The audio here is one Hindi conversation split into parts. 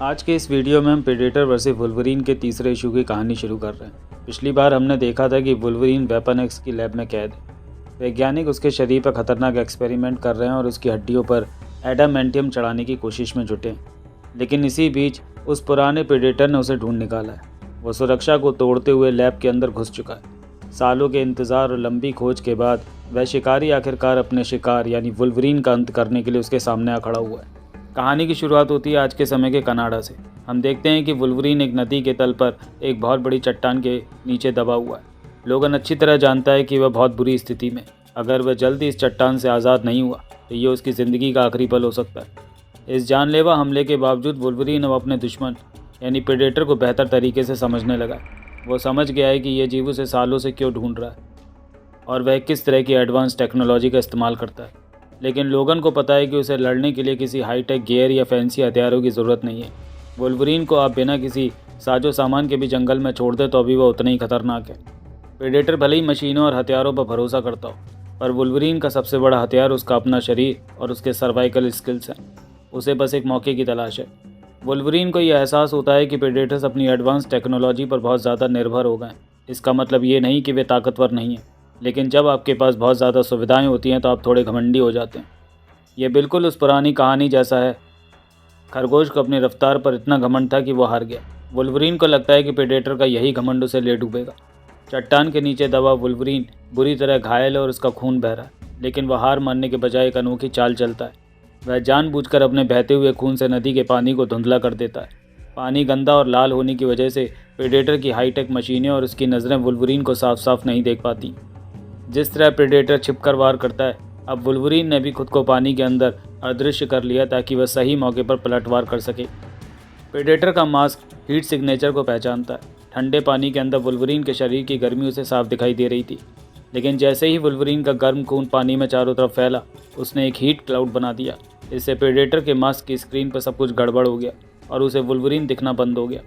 आज के इस वीडियो में हम प्रेडेटर वर्सेस वुल्वरीन के तीसरे इशू की कहानी शुरू कर रहे हैं। पिछली बार हमने देखा था कि वुल्वरीन वेपन एक्स की लैब में कैद है। वैज्ञानिक उसके शरीर पर खतरनाक एक्सपेरिमेंट कर रहे हैं और उसकी हड्डियों पर एडामेंटियम चढ़ाने की कोशिश में जुटे हैं। लेकिन इसी बीच उस पुराने प्रेडेटर ने उसे ढूंढ निकाला है। वो सुरक्षा को तोड़ते हुए लैब के अंदर घुस चुका है। सालों के इंतज़ार और लंबी खोज के बाद वह शिकारी आखिरकार अपने शिकार यानी वुल्वरीन का अंत करने के लिए उसके सामने आ खड़ा हुआ है। कहानी की शुरुआत होती है आज के समय के कनाडा से। हम देखते हैं कि वुल्वरीन एक नदी के तल पर एक बहुत बड़ी चट्टान के नीचे दबा हुआ है। लोगन अच्छी तरह जानता है कि वह बहुत बुरी स्थिति में, अगर वह जल्दी इस चट्टान से आज़ाद नहीं हुआ तो ये उसकी ज़िंदगी का आखिरी पल हो सकता है। इस जानलेवा हमले के बावजूद वुल्वरीन अब अपने दुश्मन यानी प्रेडेटर को बेहतर तरीके से समझने लगा। वो समझ गया है कि यह जीव उसे सालों से क्यों ढूंढ रहा है और वह किस तरह की एडवांस टेक्नोलॉजी का इस्तेमाल करता है। लेकिन लोगन को पता है कि उसे लड़ने के लिए किसी हाईटेक गियर या फैंसी हथियारों की ज़रूरत नहीं है। वुल्वरीन को आप बिना किसी साजो सामान के भी जंगल में छोड़ दे तो अभी वह उतना ही खतरनाक है। प्रेडेटर भले ही मशीनों और हथियारों पर भरोसा करता हो, पर वुल्वरीन का सबसे बड़ा हथियार उसका अपना शरीर और उसके सर्वाइकल स्किल्स हैं। उसे बस एक मौके की तलाश है। वुल्वरीन को यह एहसास होता है कि प्रेडेटर्स अपनी एडवांस टेक्नोलॉजी पर बहुत ज़्यादा निर्भर हो गए हैं। इसका मतलब ये नहीं कि वे ताकतवर नहीं हैं, लेकिन जब आपके पास बहुत ज़्यादा सुविधाएं होती हैं तो आप थोड़े घमंडी हो जाते हैं। ये बिल्कुल उस पुरानी कहानी जैसा है। खरगोश को अपनी रफ्तार पर इतना घमंड था कि वो हार गया। वुल्वरीन को लगता है कि प्रेडेटर का यही घमंड उसे ले डूबेगा। चट्टान के नीचे दबा वुल्वरीन बुरी तरह घायल है और उसका खून बह रहा है, लेकिन वह हार मानने के बजाय एक अनोखी चाल चलता है। वह जानबूझकर अपने बहते हुए खून से नदी के पानी को धुंधला कर देता है। पानी गंदा और लाल होने की वजह से प्रेडेटर की हाईटेक मशीनें और उसकी नज़रें वुल्वरीन को साफ साफ नहीं देख पाती। जिस तरह प्रेडेटर छिपकर वार करता है, अब वुल्वरीन ने भी खुद को पानी के अंदर अदृश्य कर लिया ताकि वह सही मौके पर पलटवार कर सके। प्रेडेटर का मास्क हीट सिग्नेचर को पहचानता है। ठंडे पानी के अंदर वुल्वरीन के शरीर की गर्मी उसे साफ दिखाई दे रही थी, लेकिन जैसे ही वुल्वरीन का गर्म खून पानी में चारों तरफ फैला, उसने एक हीट क्लाउड बना दिया। इससे प्रेडेटर के मास्क की स्क्रीन पर सब कुछ गड़बड़ हो गया और उसे वुल्वरीन दिखना बंद हो गया।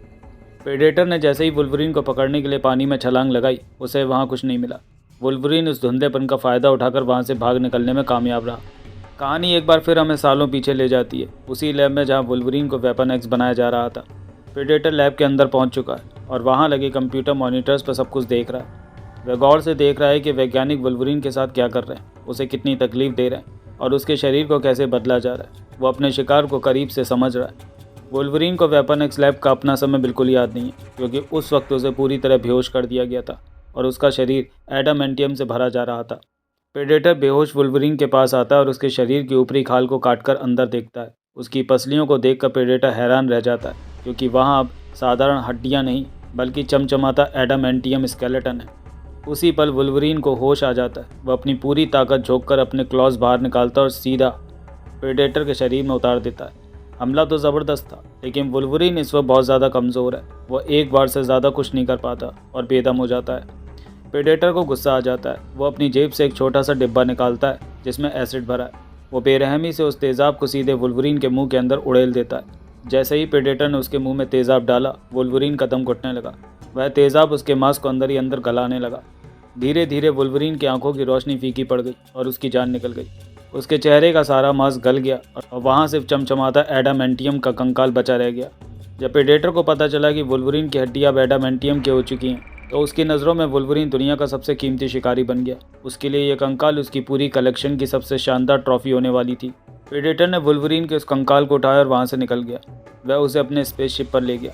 प्रेडेटर ने जैसे ही वुल्वरीन को पकड़ने के लिए पानी में छलांग लगाई, उसे वहाँ कुछ नहीं मिला। वुल्वरीन उस धुंधलेपन का फ़ायदा उठाकर वहाँ से भाग निकलने में कामयाब रहा। कहानी एक बार फिर हमें सालों पीछे ले जाती है, उसी लैब में जहाँ वुल्वरीन को वेपन एक्स बनाया जा रहा था। प्रेडेटर लैब के अंदर पहुँच चुका है और वहाँ लगे कंप्यूटर मॉनिटर्स पर सब कुछ देख रहा है। वह गौर से देख रहा है कि वैज्ञानिक वुल्वरीन के साथ क्या कर रहे हैं, उसे कितनी तकलीफ दे रहे हैं और उसके शरीर को कैसे बदला जा रहा है। वो अपने शिकार को करीब से समझ रहा है। वुल्वरीन को वेपन एक्स लैब का अपना समय बिल्कुल याद नहीं है, क्योंकि उस वक्त उसे पूरी तरह बेहोश कर दिया गया था और उसका शरीर एडामेंटियम से भरा जा रहा था। प्रेडेटर बेहोश वुल्वरीन के पास आता है और उसके शरीर की ऊपरी खाल को काटकर अंदर देखता है। उसकी पसलियों को देखकर प्रेडेटर हैरान रह जाता है, क्योंकि वहाँ अब साधारण हड्डियाँ नहीं बल्कि चमचमाता एडामेंटियम स्केलेटन है। उसी पल वुल्वरीन को होश आ जाता है। वह अपनी पूरी ताकत झोंककर अपने क्लॉज बाहर निकालता है और सीधा प्रेडेटर के शरीर में उतार देता है। हमला तो ज़बरदस्त था, लेकिन वुल्वरीन इस वक्त बहुत ज़्यादा कमज़ोर है। वह एक बार से ज़्यादा कुछ नहीं कर पाता और बेदम हो जाता है। प्रेडेटर को गुस्सा आ जाता है। वो अपनी जेब से एक छोटा सा डिब्बा निकालता है जिसमें एसिड भरा है। वो बेरहमी से उस तेज़ाब को सीधे वुल्वरीन के मुंह के अंदर उड़ेल देता है। जैसे ही प्रेडेटर ने उसके मुंह में तेज़ाब डाला, वुल्वरीन का दम घुटने लगा। वह तेज़ाब उसके मांस को अंदर ही अंदर गलाने लगा। धीरे धीरे वुल्वरीन की आंखों की रोशनी फीकी पड़ गई और उसकी जान निकल गई। उसके चेहरे का सारा मांस गल गया और वहाँ सिर्फ चमचमाता एडामेंटियम का कंकाल बचा रह गया। जब प्रेडेटर को पता चला कि वुल्वरीन की हड्डियाँ अब एडामेंटियम की हो चुकी हैं, तो उसकी नज़रों में वुल्वरीन दुनिया का सबसे कीमती शिकारी बन गया। उसके लिए यह कंकाल उसकी पूरी कलेक्शन की सबसे शानदार ट्रॉफी होने वाली थी। प्रेडेटर ने वुल्वरीन के उस कंकाल को उठाया और वहाँ से निकल गया। वह उसे अपने स्पेसशिप पर ले गया।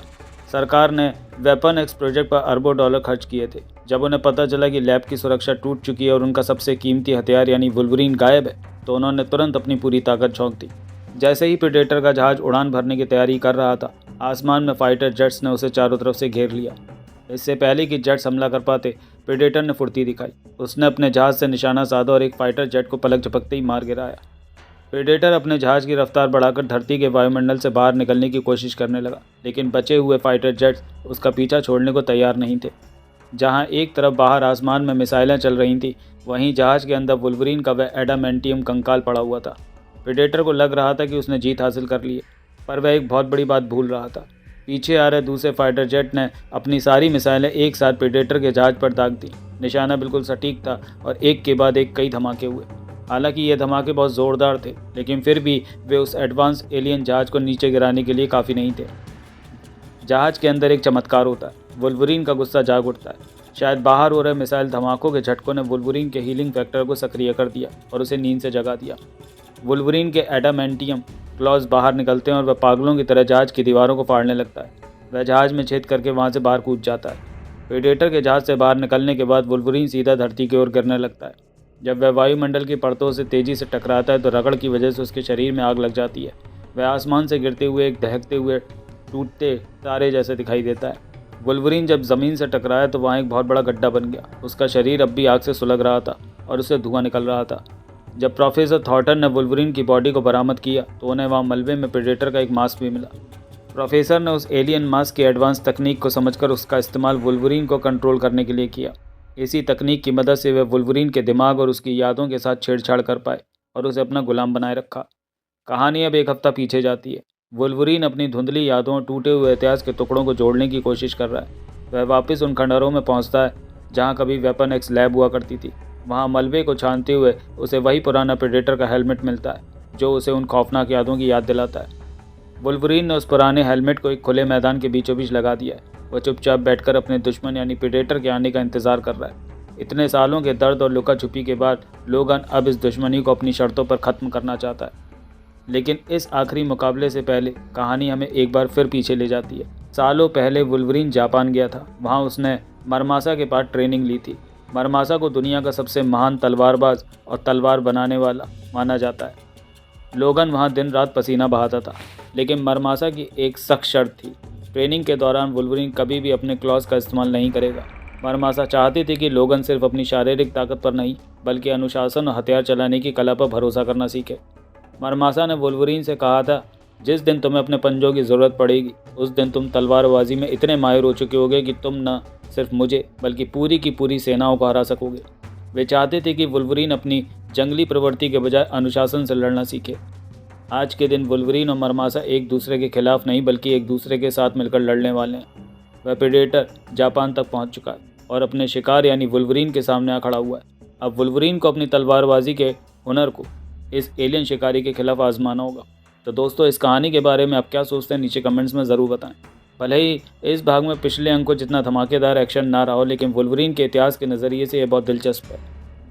सरकार ने वेपन एक्स प्रोजेक्ट पर अरबों डॉलर खर्च किए थे। जब उन्हें पता चला कि लैब की सुरक्षा टूट चुकी है और उनका सबसे कीमती हथियार यानी वुल्वरीन गायब है, तो उन्होंने तुरंत अपनी पूरी ताकत झोंक दी। जैसे ही प्रेडेटर का जहाज उड़ान भरने की तैयारी कर रहा था, आसमान में फाइटर जेट्स ने उसे चारों तरफ से घेर लिया। इससे पहले कि जेट्स हमला कर पाते, प्रेडेटर ने फुर्ती दिखाई। उसने अपने जहाज से निशाना साधा और एक फाइटर जेट को पलक झपकते ही मार गिराया। प्रेडेटर अपने जहाज की रफ्तार बढ़ाकर धरती के वायुमंडल से बाहर निकलने की कोशिश करने लगा, लेकिन बचे हुए फाइटर जेट्स उसका पीछा छोड़ने को तैयार नहीं थे। जहां एक तरफ बाहर आसमान में मिसाइलें चल रही थीं, वहीं जहाज के अंदर वुल्वरीन का वह एडामेंटियम कंकाल पड़ा हुआ था। प्रेडेटर को लग रहा था कि उसने जीत हासिल कर ली है, पर वह एक बहुत बड़ी बात भूल रहा था। पीछे आ रहे दूसरे फाइटर जेट ने अपनी सारी मिसाइलें एक साथ प्रेडेटर के जहाज पर दाग दी। निशाना बिल्कुल सटीक था और एक के बाद एक कई धमाके हुए। हालांकि ये धमाके बहुत ज़ोरदार थे, लेकिन फिर भी वे उस एडवांस एलियन जहाज़ को नीचे गिराने के लिए काफ़ी नहीं थे। जहाज़ के अंदर एक चमत्कार होता है। वुल्वरीन का गुस्सा जाग उठता है। शायद बाहर हो रहे मिसाइल धमाकों के झटकों ने वुल्वरीन के हीलिंग फैक्टर को सक्रिय कर दिया और उसे नींद से जगा दिया। वुल्वरीन के एडामेंटियम क्लॉज बाहर निकलते हैं और वह पागलों की तरह जहाज़ की दीवारों को फाड़ने लगता है। वह जहाज़ में छेद करके वहाँ से बाहर कूद जाता है। प्रेडेटर के जहाज़ से बाहर निकलने के बाद वुल्वरीन सीधा धरती की ओर गिरने लगता है। जब वह वायुमंडल की परतों से तेज़ी से टकराता है तो रगड़ की वजह से उसके शरीर में आग लग जाती है। वह आसमान से गिरते हुए एक दहकते हुए टूटते तारे जैसे दिखाई देता है। वुल्वरीन जब ज़मीन से टकराया तो वहाँ एक बहुत बड़ा गड्ढा बन गया। उसका शरीर अब भी आग से सुलग रहा था और उससे धुआं निकल रहा था। जब प्रोफेसर थॉर्टन ने वुल्वरीन की बॉडी को बरामद किया तो उन्हें वहाँ मलबे में प्रेडेटर का एक मास्क भी मिला। प्रोफेसर ने उस एलियन मास्क की एडवांस तकनीक को समझकर उसका इस्तेमाल वुल्वरीन को कंट्रोल करने के लिए किया। इसी तकनीक की मदद से वे वुल्वरीन के दिमाग और उसकी यादों के साथ छेड़छाड़ कर पाए और उसे अपना गुलाम बनाए रखा। कहानी अब एक हफ्ता पीछे जाती है। वुल्वरीन अपनी धुंधली यादों और टूटे हुए इतिहास के टुकड़ों को जोड़ने की कोशिश कर रहा है। वह वापस उन खंडहरों में पहुंचता है जहां कभी वेपन एक्स लैब हुआ करती थी। वहां मलबे को छानते हुए उसे वही पुराना प्रेडेटर का हेलमेट मिलता है जो उसे उन खौफनाक यादों की याद दिलाता है। वुल्वरीन ने उस पुराने हेलमेट को एक खुले मैदान के बीचों बीच लगा दिया है। वह चुपचाप बैठकर अपने दुश्मन यानी प्रेडेटर के आने का इंतजार कर रहा है। इतने सालों के दर्द और लुका छुपी के बाद लोगन अब इस दुश्मनी को अपनी शर्तों पर ख़त्म करना चाहता है। लेकिन इस आखिरी मुकाबले से पहले कहानी हमें एक बार फिर पीछे ले जाती है। सालों पहले वुल्वरीन जापान गया था। वहाँ उसने मरमासा के पास ट्रेनिंग ली थी। मरमासा को दुनिया का सबसे महान तलवारबाज और तलवार बनाने वाला माना जाता है। लोगन वहाँ दिन रात पसीना बहाता था, लेकिन मरमासा की एक सख्त शर्त थी। ट्रेनिंग के दौरान वुल्वरीन कभी भी अपने क्लॉज का इस्तेमाल नहीं करेगा। मरमासा चाहती थी कि लोगन सिर्फ अपनी शारीरिक ताकत पर नहीं बल्कि अनुशासन और हथियार चलाने की कला पर भरोसा करना सीखे। मरमासा ने वुल्वरीन से कहा था, जिस दिन तुम्हें अपने पंजों की ज़रूरत पड़ेगी उस दिन तुम तलवारबाजी में इतने माहिर हो चुके होगे कि तुम न सिर्फ मुझे बल्कि पूरी की पूरी सेनाओं को हरा सकोगे। वे चाहते थे कि वुल्वरीन अपनी जंगली प्रवृत्ति के बजाय अनुशासन से लड़ना सीखे। आज के दिन वुल्वरीन और मरमासा एक दूसरे के खिलाफ नहीं बल्कि एक दूसरे के साथ मिलकर लड़ने वाले हैं। वह प्रेडेटर जापान तक पहुंच चुका है और अपने शिकार यानी वुल्वरीन के सामने आ खड़ा हुआ है। अब वुल्वरीन को अपनी तलवारबाजी के हुनर को इस एलियन शिकारी के खिलाफ आजमाना होगा। तो दोस्तों, इस कहानी के बारे में आप क्या सोचते हैं नीचे कमेंट्स में ज़रूर बताएं। भले ही इस भाग में पिछले अंकों जितना धमाकेदार एक्शन ना रहा हो, लेकिन वुल्वरीन के इतिहास के नज़रिए से यह बहुत दिलचस्प है।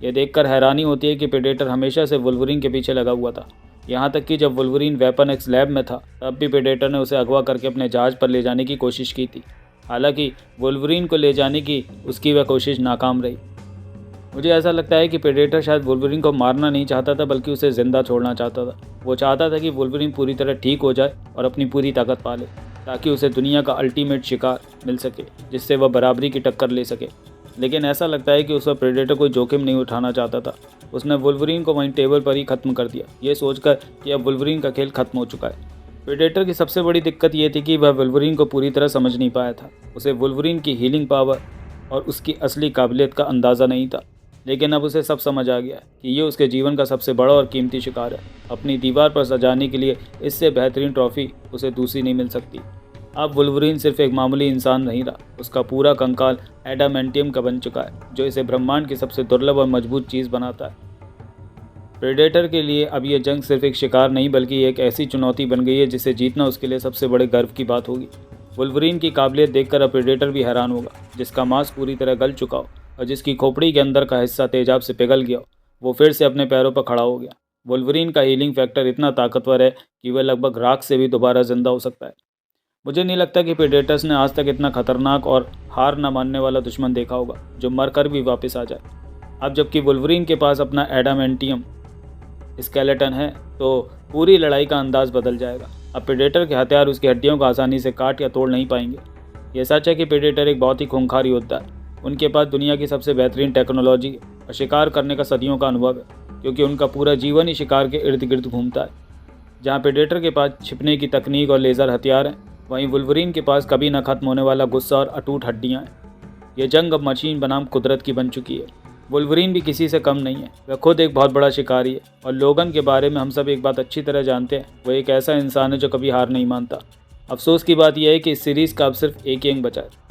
ये देखकर हैरानी होती है कि प्रेडेटर हमेशा से वुल्वरीन के पीछे लगा हुआ था। यहाँ तक कि जब वुल्वरीन वेपन एक्स लैब में था तब भी प्रेडेटर ने उसे अगवा करके अपने जहाज़ पर ले जाने की कोशिश की थी। हालांकि वुल्वरीन को ले जाने की उसकी वह कोशिश नाकाम रही। मुझे ऐसा लगता है कि प्रेडेटर शायद वुल्वरीन को मारना नहीं चाहता था बल्कि उसे ज़िंदा छोड़ना चाहता था। वो चाहता था कि वुल्वरीन पूरी तरह ठीक हो जाए और अपनी पूरी ताकत पा ले ताकि उसे दुनिया का अल्टीमेट शिकार मिल सके जिससे वह बराबरी की टक्कर ले सके। लेकिन ऐसा लगता है कि उस वक्त प्रेडेटर कोई जोखिम नहीं उठाना चाहता था। उसने वुल्वरीन को वहीं टेबल पर ही ख़त्म कर दिया, ये सोचकर कि अब वुल्वरीन का खेल खत्म हो चुका है। प्रेडेटर की सबसे बड़ी दिक्कत ये थी कि वह वुल्वरीन को पूरी तरह समझ नहीं पाया था। उसे वुल्वरीन की हीलिंग पावर और उसकी असली काबिलियत का अंदाज़ा नहीं था। लेकिन अब उसे सब समझ आ गया कि ये उसके जीवन का सबसे बड़ा और कीमती शिकार है। अपनी दीवार पर सजाने के लिए इससे बेहतरीन ट्रॉफी उसे दूसरी नहीं मिल सकती। अब वुल्वरीन सिर्फ एक मामूली इंसान नहीं रहा, उसका पूरा कंकाल एडामेंटियम का बन चुका है जो इसे ब्रह्मांड की सबसे दुर्लभ और मजबूत चीज़ बनाता है। प्रेडेटर के लिए अब यह जंग सिर्फ एक शिकार नहीं बल्कि एक ऐसी चुनौती बन गई है जिसे जीतना उसके लिए सबसे बड़े गर्व की बात होगी। वुल्वरीन की काबिलियत देखकर अब प्रेडेटर भी हैरान होगा। जिसका मांस पूरी तरह गल चुका हो और जिसकी खोपड़ी के अंदर का हिस्सा तेजाब से पिघल गया हो, वो फिर से अपने पैरों पर खड़ा हो गया। वुल्वरीन का हीलिंग फैक्टर इतना ताकतवर है कि वह लगभग राख से भी दोबारा जिंदा हो सकता है। मुझे नहीं लगता कि प्रेडेटर्स ने आज तक इतना खतरनाक और हार न मानने वाला दुश्मन देखा होगा जो मर कर भी वापस आ जाए। अब जबकि वुल्वरीन के पास अपना एडामेंटियम स्केलेटन है तो पूरी लड़ाई का अंदाज बदल जाएगा। अब प्रेडेटर के हथियार उसकी हड्डियों को आसानी से काट या तोड़ नहीं पाएंगे। यह सच है कि प्रेडेटर एक बहुत ही खूंखार योद्धा है। उनके पास दुनिया की सबसे बेहतरीन टेक्नोलॉजी और शिकार करने का सदियों का अनुभव है, क्योंकि उनका पूरा जीवन ही शिकार के इर्द गिर्द घूमता है। जहाँ प्रेडेटर के पास छिपने की तकनीक और लेज़र हथियार हैं, वहीं वुल्वरीन के पास कभी न खत्म होने वाला गुस्सा और अटूट हड्डियाँ हैं। यह जंग अब मशीन बनाम कुदरत की बन चुकी है। वुल्वरीन भी किसी से कम नहीं है, वह खुद एक बहुत बड़ा शिकारी है। और लोगन के बारे में हम सब एक बात अच्छी तरह जानते हैं, वह एक ऐसा इंसान है जो कभी हार नहीं मानता। अफसोस की बात यह है कि इस सीरीज़ का अब सिर्फ एक ही अंग बचा है।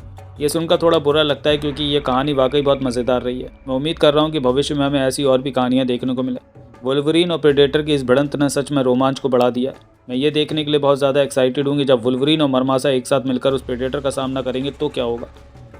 ये सुनकर थोड़ा बुरा लगता है क्योंकि ये कहानी वाकई बहुत मज़ेदार रही है। मैं उम्मीद कर रहा हूँ कि भविष्य में हमें ऐसी और भी कहानियाँ देखने को मिले। वुल्वरीन और प्रेडेटर की इस भिड़ंत ने सच में रोमांच को बढ़ा दिया है। मैं ये देखने के लिए बहुत ज़्यादा एक्साइटेड हूँ कि जब वुल्वरीन और मरमासा एक साथ मिलकर उस प्रेडेटर का सामना करेंगे तो क्या होगा।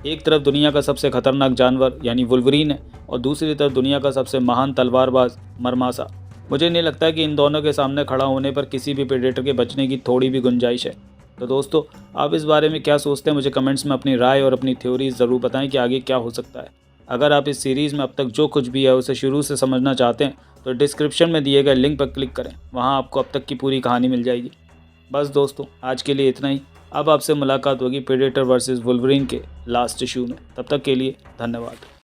एक तरफ दुनिया का सबसे खतरनाक जानवर यानी वुल्वरीन है और दूसरी तरफ दुनिया का सबसे महान तलवारबाज मरमासा। मुझे नहीं लगता कि इन दोनों के सामने खड़ा होने पर किसी भी प्रेडेटर के बचने की थोड़ी भी गुंजाइश है। तो दोस्तों, आप इस बारे में क्या सोचते हैं? मुझे कमेंट्स में अपनी राय और अपनी थ्योरीज ज़रूर बताएं कि आगे क्या हो सकता है। अगर आप इस सीरीज़ में अब तक जो कुछ भी है उसे शुरू से समझना चाहते हैं तो डिस्क्रिप्शन में दिए गए लिंक पर क्लिक करें, वहाँ आपको अब तक की पूरी कहानी मिल जाएगी। बस दोस्तों, आज के लिए इतना ही। अब आपसे मुलाकात होगी प्रेडेटर वर्सेस वुल्वरीन के लास्ट इशू में। तब तक के लिए धन्यवाद।